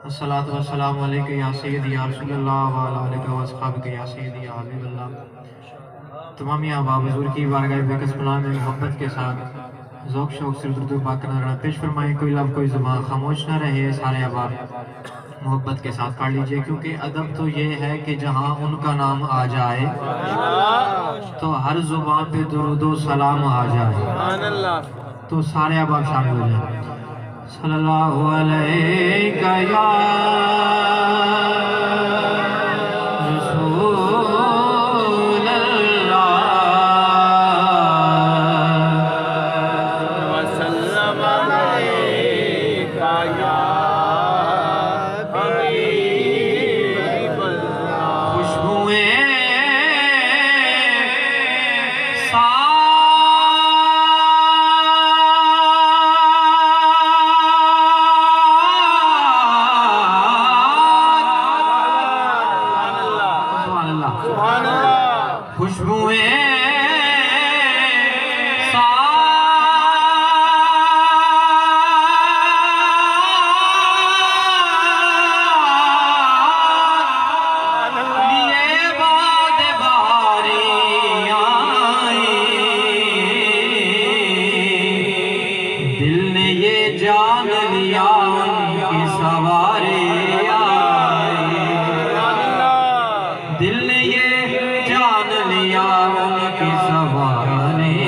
अस्सलातु वस्सलामु अलैका या सय्यदी या रसूलल्लाह व अला आलिका व अस्हाबिका या सय्यदी या हबीबल्लाह। तमाम अहबाब हुज़ूर की बारगाह बेकसमला में मोहब्बत के साथ ज़ौक़ शौक़ से दुरूद पाक का नज़राना पेश फरमाएं। कोई लब कोई ज़ुबान खामोश ना रहे। सारे अहबाब मोहब्बत के साथ पढ़ लीजिए, क्योंकि अदब तो ये है कि जहाँ उनका नाम आ जाए तो हर ज़ुबान पे दुरूद व सलाम आ जाए। तो सारे अहबाब शामिल हो जाए। सल्लल्लाहु अलैका या रसूल अल्लाह वसल्लम अलैका या हबीब अल्लाह। खुशबुएं खुशबुएं लिए बाद बारी आई, दिल ने ये जान लिया उनकी सवारी आई। दिल ने ये जान लिया उनकी सवारी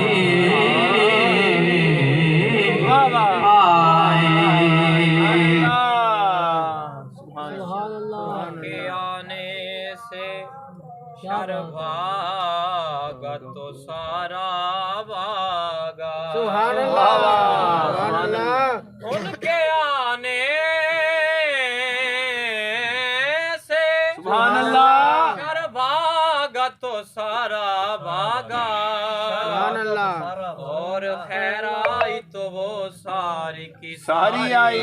के आने से शर भागा तो सारा भागा। उनके आने से शर भागा तो सारा भागा। और खैर आई तो वो सारी की सारी आई।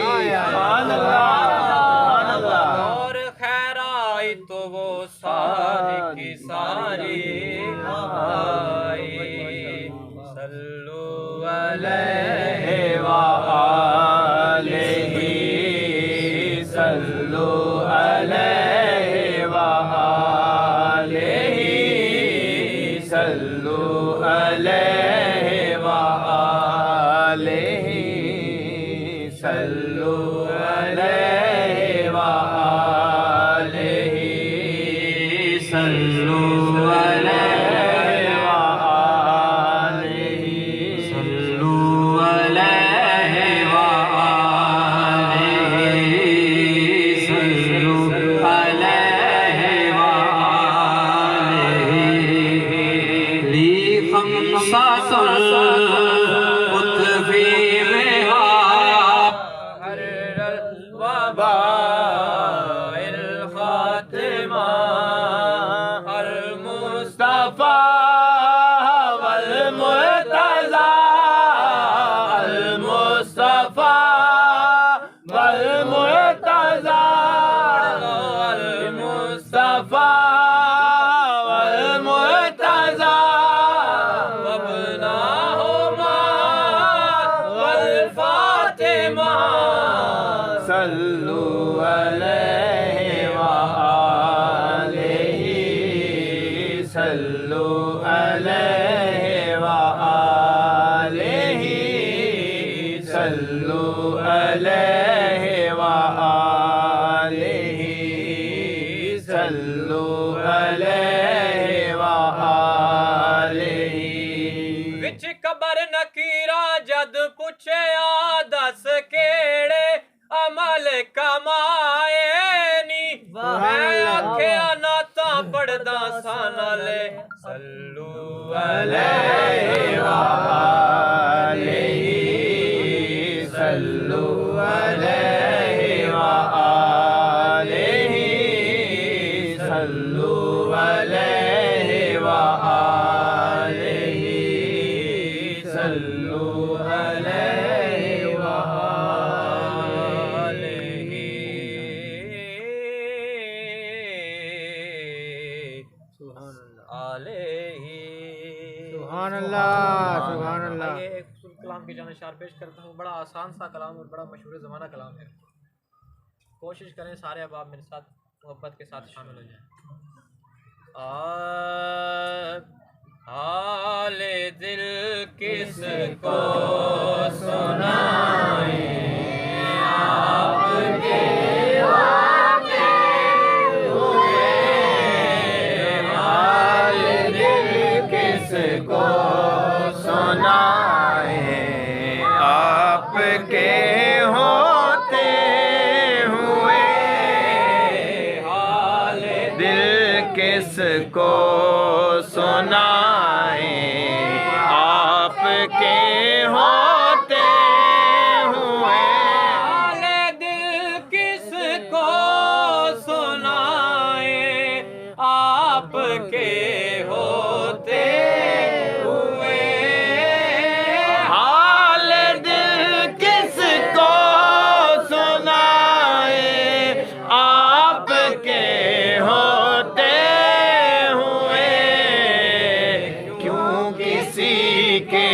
और खैर आई तो वो सारी की सारी आई। सल्लु अलैहि व आलिहि सल्लु अलैहि व आलिहि सल्लु अलैहि व आलिहि सल्लु अलैहि व आलिहि सल्लु अलैहि व आलिहि सल्लु अलैहि व आलिहि सल्लु अलैहि व आलिहि ली खमसातुल कुतुबी बिहा वबाइल खातिमा अल मुस्तफा वल मुर्तज़ा अल मुस्तफा वल मुर्तज़ा अल मुस्तफा वल मुर्तज़ा वबनाहुमा वल फातिमा। सल्लु अलैहि व आलिहि सल्लु अलैहि व आलिहि सल्लु अलैहि व आलिहि सल्लु अलैहि व आलिहि। विच कबर नकीरा जद पुछया दस केड़े अमल कमाए नी। मैं आख्या ना ता पढ़दा सा नाले सल्लु अलैहि व आलिहि सल्लु अलैहि व आलिहि सल्लु अलैहि व आलिहि सल्लु अलैहि आपकी जान शार पेश करता हूँ। बड़ा आसान सा कलाम और बड़ा मशहूर ज़माना कलाम है। कोशिश करें सारे अब आप मेरे साथ मोहब्बत के साथ शामिल हो जाएं। हाले दिल किसको सुनाए आपके होते हुए, हाले दिल किसको सुनाए आपके होते हुए, हाल दिल किसको सुनाए आपके होते हुए, हाल दिल किसको सुनाए आपके होते हुए, हाल दिल किसको सुनाए आपके होते हुए, क्यों किसी के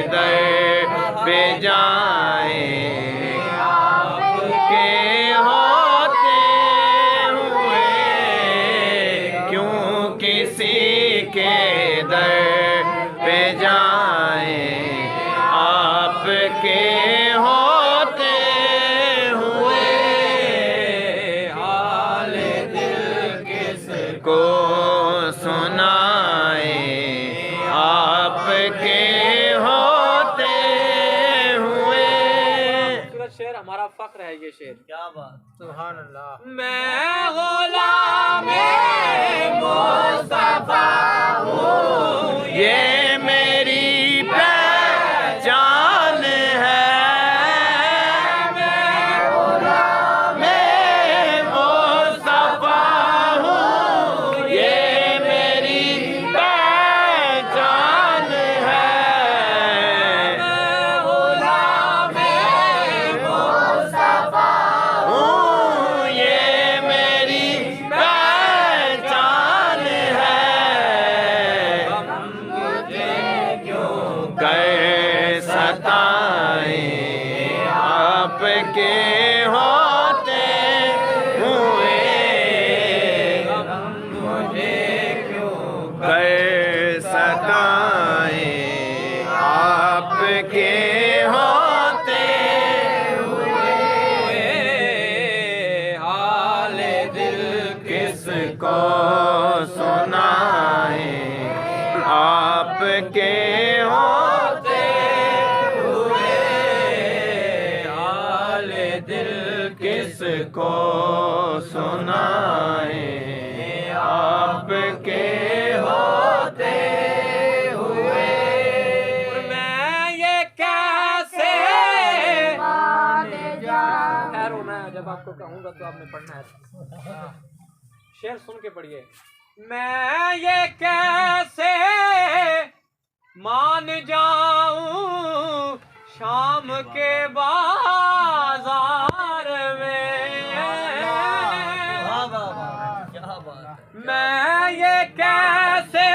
दर पे जाए आपके होते हुए, क्यों किसी के दर पे जाए आपके होते हुए, हाल दिल किसको को सुनाए आपके होते हुए। शेर हमारा फख्र है। ये शेर क्या बात, सुभान अल्लाह। मैं गुलाम मुस्तफा हूँ, ये मेरी पहचान है, मैं गुलाम मुस्तफा हूँ, ये मेरी पहचान है, मैं गुलाम मुस्तफा हूँ, ये मेरी पहचान है। मुझे क्यों कर सताए आपके होते हुए, मुझे क्यों कर सताए आपके होते हुए, हाल दिल किसको सुनाए आपके होते हुए, हाल दिल किसको सुनाए आपके होते हुए। मैं ये कैसे ठहरो, मैं जब आपको कहूँगा तो आपने पढ़ना है। शेर सुन के पढ़िए। मैं ये कैसे मान जाऊं शाम के बाजार में, क्या बात, मैं ये कैसे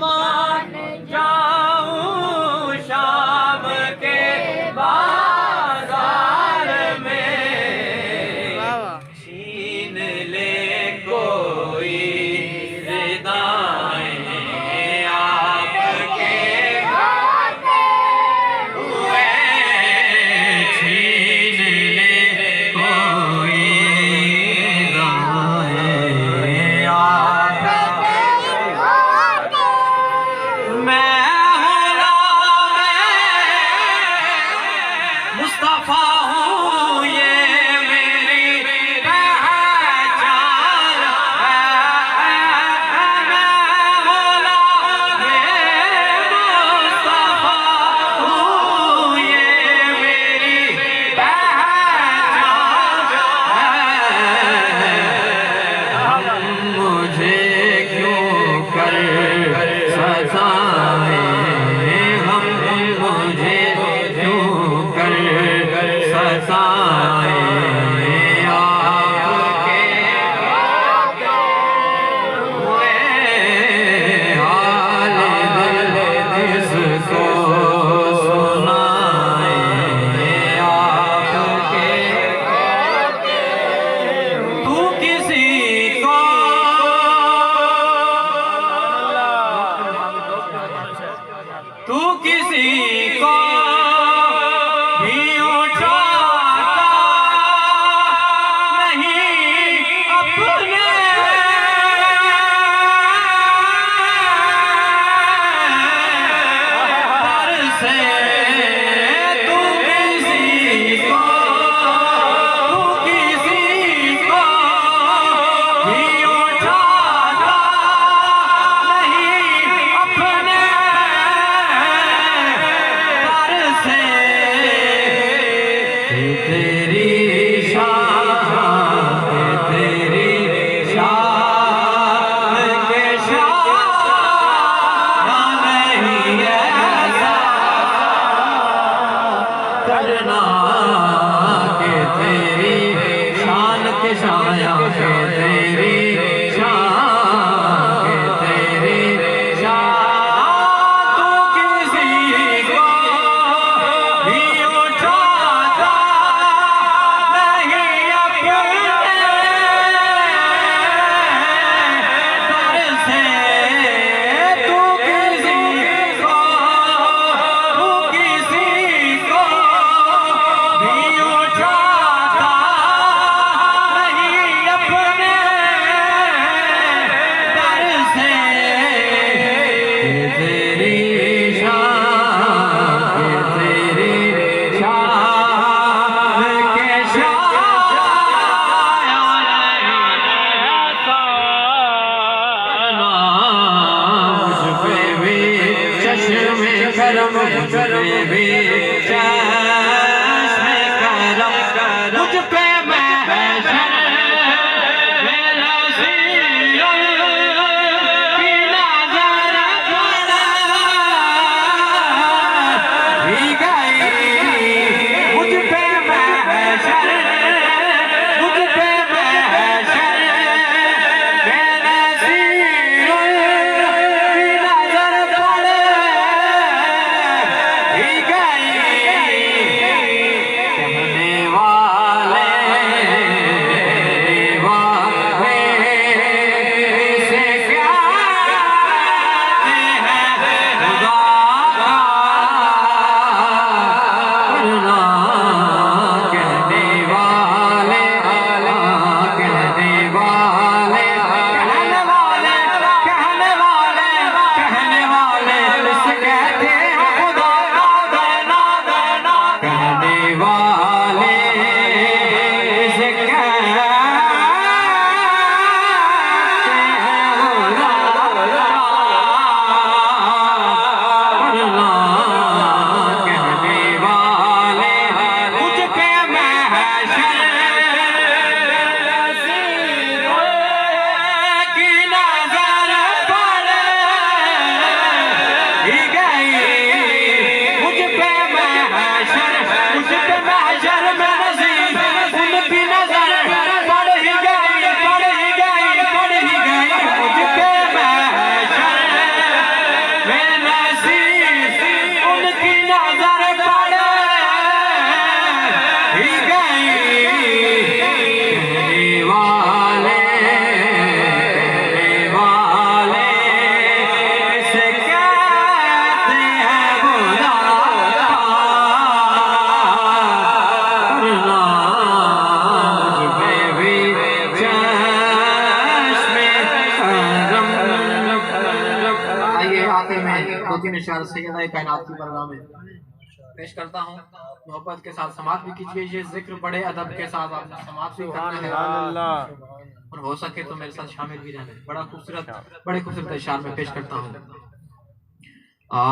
मान जाऊं शाम के बाजार में, छीन ले कोई रिदाएं आपके हुए, छीन ले कोई राहें आपके, मैं मुस्तफा हूँ, ये मेरी पहचान है, मैं मुस्तफा हूँ, ये मेरी पहचान है। मुझे क्यों कर सताए, हम मुझे क्यों कर सताए आपके हुए, हाल दिल इसको सुनाए तेरी शान के तेरी शान के शान नहीं ऐसा करना के तेरी शान के शाया के तेरी शान के तेरी शान तू किसी को भी उठाता नहीं अपने दर से तू किसी को भी उठाता नहीं अपने दर से तेरी शान के तेरी शान के शान मुझ पे भी चश्मे करम मुझ पे भी चश्मे करम मुझ पे महशर में नसीर की नजर पड़ी गई मुझ पे महशर मुझ पे महशर में नसीर की नजर पड़ी गई कहने वाले से क्या कहते हैं खुदा का करना कहने वाले कहने वाले कहने वाले कहने वाले कहने वाले से कहते हैं खुदा का देना देना कहने वाले से कहते हैं खुदा करना कहने वाले मुझ पे महशर की नजर पड़ी गई मुझ पे महशर में नसीर उनकी नजर पड़ी गई मुझ पे महशर में नसीर उनकी नजर पड़ी गई कहने वाले से कहते हैं खुदा करना मुझ पे भी चश्मे करम आइए आखिर में दो तीन इशारे सैयद कायनात की बारगाह में पेश करता हूँ। मोहब्बत के साथ समात भी कीजिए, ये जिक्र बड़े अदब के साथ आपने समात भी करना है और हो सके तो मेरे साथ शामिल भी रहना है। बड़े खूबसूरत इशार में पेश करता हूँ। आ